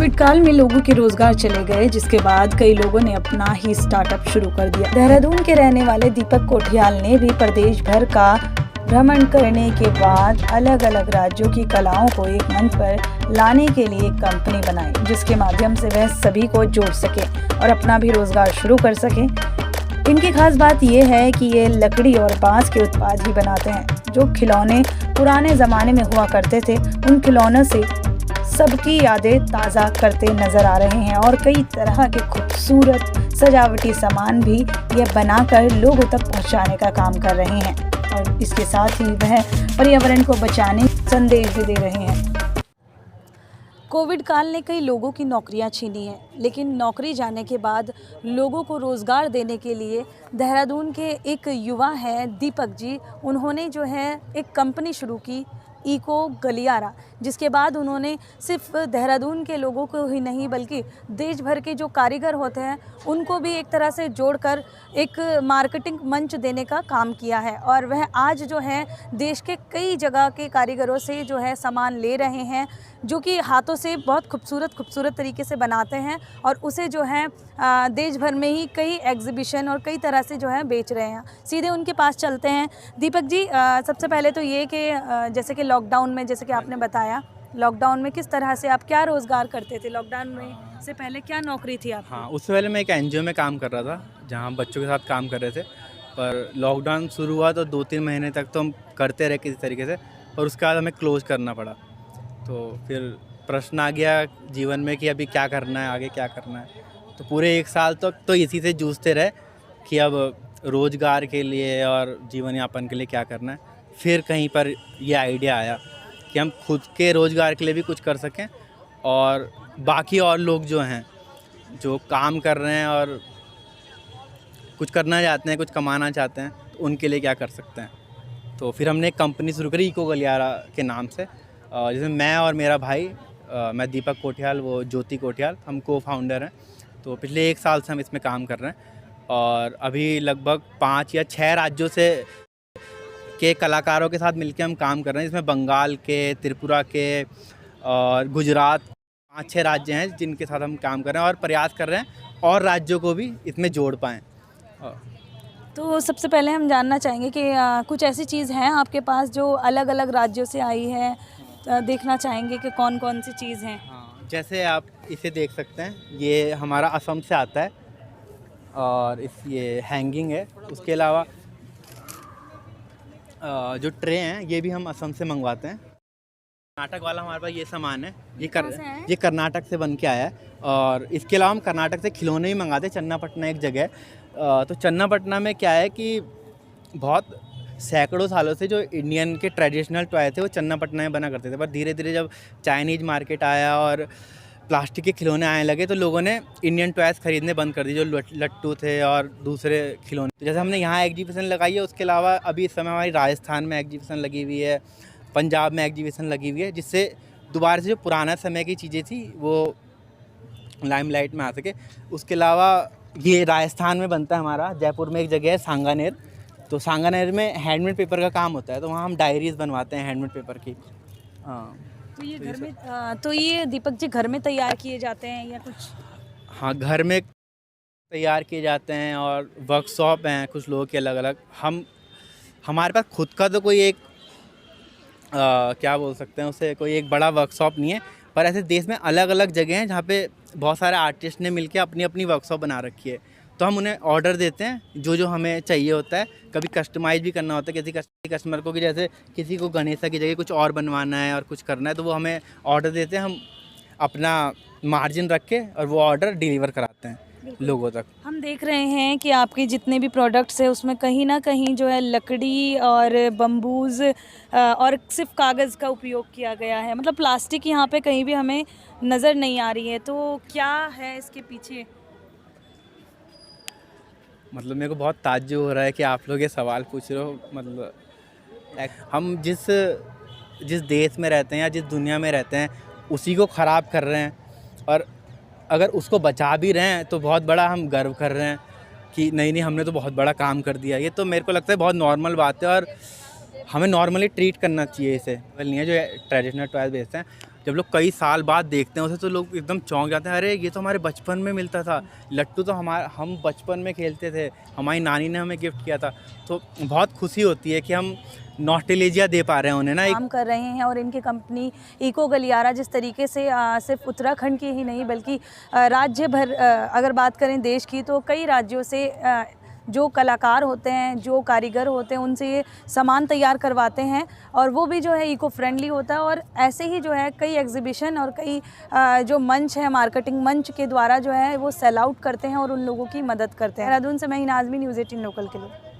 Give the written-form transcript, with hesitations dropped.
Covid काल में लोगों के रोजगार चले गए, जिसके बाद कई लोगों ने अपना ही स्टार्टअप शुरू कर दिया। देहरादून के रहने वाले दीपक कोठियाल ने भी प्रदेश भर का भ्रमण करने के बाद अलग अलग राज्यों की कलाओं को एक मंच पर लाने के लिए एक कंपनी बनाई, जिसके माध्यम से वह सभी को जोड़ सके और अपना भी रोजगार शुरू कर सके। इनकी खास बात यह है कि ये लकड़ी और बांस के उत्पाद ही बनाते हैं। जो खिलौने पुराने ज़माने में हुआ करते थे, उन खिलौनों से सबकी यादें ताज़ा करते नज़र आ रहे हैं और कई तरह के खूबसूरत सजावटी सामान भी ये बनाकर लोगों तक पहुंचाने का काम कर रहे हैं और इसके साथ ही वह पर्यावरण को बचाने संदेश भी दे रहे हैं। कोविड काल ने कई लोगों की नौकरियां छीनी हैं, लेकिन नौकरी जाने के बाद लोगों को रोज़गार देने के लिए देहरादून के एक युवा हैं दीपक जी, उन्होंने जो है एक कंपनी शुरू की, इको गलियारा, जिसके बाद उन्होंने सिर्फ देहरादून के लोगों को ही नहीं बल्कि देश भर के जो कारीगर होते हैं उनको भी एक तरह से जोड़कर एक मार्केटिंग मंच देने का काम किया है और वह आज जो है देश के कई जगह के कारीगरों से जो है सामान ले रहे हैं, जो कि हाथों से बहुत खूबसूरत तरीके से बनाते हैं और उसे जो है देश भर में ही कई एग्जीबिशन और कई तरह से जो है बेच रहे हैं। सीधे उनके पास चलते हैं। दीपक जी, सबसे पहले तो ये कि जैसे कि लॉकडाउन में, जैसे कि आपने बताया, लॉकडाउन में किस तरह से आप क्या रोज़गार करते थे? लॉकडाउन में से पहले क्या नौकरी थी आपकी? हाँ, उससे पहले मैं एक एनजीओ में काम कर रहा था, जहाँ हम बच्चों के साथ काम कर रहे थे। पर लॉकडाउन शुरू हुआ तो 2-3 महीने तक तो हम करते रहे किसी तरीके से, और उसके बाद हमें क्लोज़ करना पड़ा। तो फिर प्रश्न आ गया जीवन में कि अभी क्या करना है, आगे क्या करना है। तो पूरे 1 साल तक तो इसी से जूझते रहे कि अब रोज़गार के लिए और जीवन यापन के लिए क्या करना है। फिर कहीं पर ये आइडिया आया कि हम खुद के रोज़गार के लिए भी कुछ कर सकें और बाकी और लोग जो हैं, जो काम कर रहे हैं और कुछ करना चाहते हैं, कुछ कमाना चाहते हैं, तो उनके लिए क्या कर सकते हैं। तो फिर हमने एक कंपनी शुरू करी इको गलियारा के नाम से, जिसमें मैं और मेरा भाई, मैं दीपक कोठियाल, वो ज्योति कोठियाल, हम को फाउंडर हैं। तो पिछले 1 साल से हम इसमें काम कर रहे हैं और अभी लगभग 5 या 6 राज्यों से के कलाकारों के साथ मिलकर हम काम कर रहे हैं, जिसमें बंगाल के, त्रिपुरा के और गुजरात, 5-6 राज्य हैं जिनके साथ हम काम कर रहे हैं और प्रयास कर रहे हैं और राज्यों को भी इसमें जोड़ पाएँ। तो सबसे पहले हम जानना चाहेंगे कि कुछ ऐसी चीज़ हैं आपके पास जो अलग अलग राज्यों से आई है, देखना चाहेंगे कि कौन कौन सी चीज़ हैं। हाँ, जैसे आप इसे देख सकते हैं, ये हमारा असम से आता है और ये हैंगिंग है। उसके अलावा जो ट्रे हैं ये भी हम असम से मंगवाते हैं। कर्नाटक वाला हमारे पास ये सामान है, ये कर्नाटक से बन के आया है। और इसके अलावा हम कर्नाटक से खिलौने भी मंगाते हैं। चन्नापटना एक जगह है, तो चन्नापटना में क्या है कि बहुत सैकड़ों सालों से जो इंडियन के ट्रेडिशनल टॉय थे वो चन्नापटना में बना करते थे। पर धीरे धीरे जब चाइनीज़ मार्केट आया और प्लास्टिक के खिलौने आने लगे तो लोगों ने इंडियन टॉयज़ खरीदने बंद कर दिए, जो लट्टू थे और दूसरे खिलौने। तो जैसे हमने यहाँ एग्जीबिशन लगाई है, उसके अलावा अभी इस समय हमारी राजस्थान में एग्जीबिशन लगी हुई है, पंजाब में एग्जीबिशन लगी हुई है, जिससे दोबारा से जो पुराना समय की चीज़ें थी वो लाइमलाइट में आ सके। उसके अलावा ये राजस्थान में बनता है हमारा, जयपुर में एक जगह है सांगानेर, तो सांगानेर में हैंडमेड पेपर का काम होता है, तो वहाँ हम डायरीज़ बनवाते हैं हैंडमेड पेपर की। हाँ, तो ये घर में, तो ये दीपक जी घर में तैयार किए जाते हैं या कुछ? हाँ, घर में तैयार किए जाते हैं और वर्कशॉप हैं कुछ लोगों के अलग अलग। हमारे पास खुद का तो कोई एक क्या बोल सकते हैं उसे, कोई एक बड़ा वर्कशॉप नहीं है, पर ऐसे देश में अलग अलग जगह हैं जहाँ पे बहुत सारे आर्टिस्ट ने मिलकर अपनी अपनी वर्कशॉप बना रखी है। तो हम उन्हें ऑर्डर देते हैं जो हमें चाहिए होता है। कभी कस्टमाइज़ भी करना होता है किसी कस्टमर को, कि जैसे किसी को गणेशा की जगह कुछ और बनवाना है और कुछ करना है, तो वो हमें ऑर्डर देते हैं। हम अपना मार्जिन रख के और वो ऑर्डर डिलीवर कराते हैं लोगों तक। हम देख रहे हैं कि आपके जितने भी प्रोडक्ट्स हैं उसमें कहीं ना कहीं जो है लकड़ी और बम्बूज और सिर्फ कागज़ का उपयोग किया गया है, मतलब प्लास्टिक यहाँ पे कहीं भी हमें नज़र नहीं आ रही है। तो क्या है इसके पीछे? मतलब मेरे को बहुत ताज्जुब हो रहा है कि आप लोग ये सवाल पूछ रहे हो। मतलब हम जिस देश में रहते हैं या जिस दुनिया में रहते हैं उसी को ख़राब कर रहे हैं, और अगर उसको बचा भी रहे हैं तो बहुत बड़ा हम गर्व कर रहे हैं कि नहीं हमने तो बहुत बड़ा काम कर दिया। ये तो मेरे को लगता है बहुत नॉर्मल बात है और हमें नॉर्मली ट्रीट करना चाहिए इसे। नहीं है जो ट्रेडिशनल टॉयज़ बेचते हैं, जब लोग कई साल बाद देखते हैं उसे तो लोग एकदम चौंक जाते हैं, अरे ये तो हमारे बचपन में मिलता था, लट्टू तो हम बचपन में खेलते थे, हमारी नानी ने हमें गिफ्ट किया था। तो बहुत खुशी होती है कि हम नॉस्टैल्जिया दे पा रहे हैं उन्हें ना एक। काम कर रहे हैं और इनकी कंपनी इको गलियारा जिस तरीके से सिर्फ उत्तराखंड की ही नहीं बल्कि राज्य भर अगर बात करें देश की तो कई राज्यों से जो कलाकार होते हैं, जो कारीगर होते हैं, उनसे ये सामान तैयार करवाते हैं और वो भी जो है इको फ्रेंडली होता है। और ऐसे ही जो है कई एग्जीबिशन और कई जो मंच है, मार्केटिंग मंच के द्वारा जो है वो सेल आउट करते हैं और उन लोगों की मदद करते हैं। देहरादून से मैं हिना आज़मी, न्यूज़ 18 लोकल के लिए।